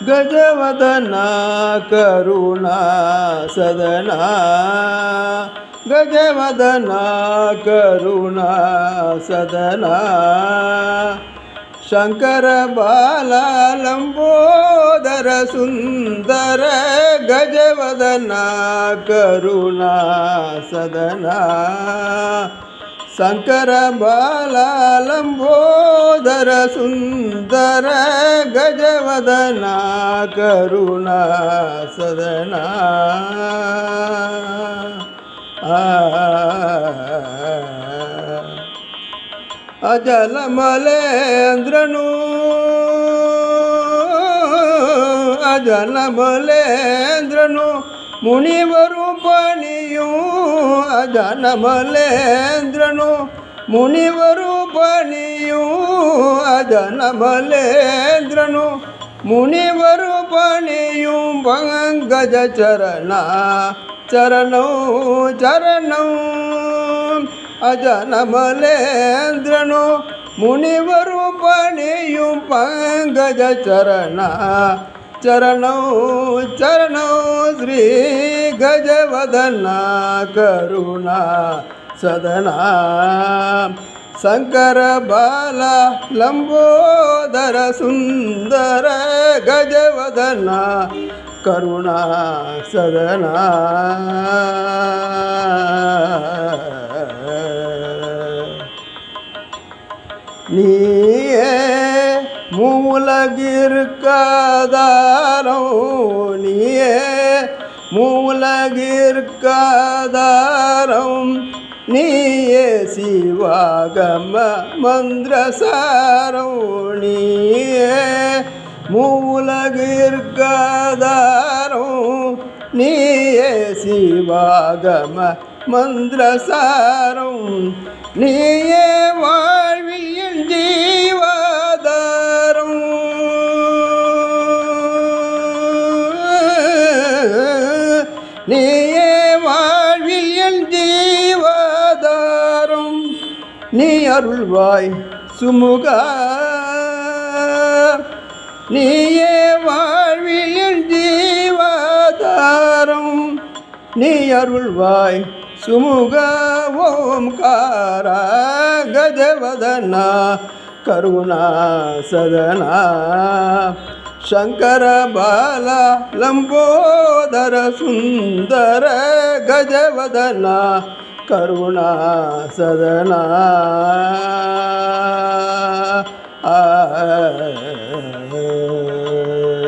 गजवदना करुणा सदना गजवदना करुणा सदना शंकर बाला लंबोदर सुंदर गजवदना करुणा सदना शंकर बाला लंबोदर सुंदर गजवदना करुणा सदना अजल मलेंद्रनु अजल मलेंद्रनु मुनिवरु पणियु अजल मलेंद्रनु मुनिवरु पणियु अजल मलेंद्रनु मुनिवरु पणियु पंकज चरणा चरणौ चरणौ अजन मलेंद्रनु मुनिवरु पणियु पंकज चरणा चरणौ चरणौ श्री गजवदना करुणा सदना शंकर बाला लंबोदर सुंदर गजवदना करुणा सदना नीये मूलगिर्कादारौ नीये मूलगिर्कादारौ नीये शिवागम मंद्रसारौ नीये मूलगिर्कादारौ नीये शिवागम मंद्रसारौ नीये வாழ்வில் ஜீவாதாரம் நீயே வாழ்வில் என் ஜீவாதாரம் நீ அருள்வாய் சுமுகா நீயே வாழ்வில் என் ஜீவாதாரம் நீ அருள்வாய் सुमुगा ओंकारा गजवदना करुणा सदना शंकर बाला लंबोदर सुंदर गजवदना करुणा सदना आ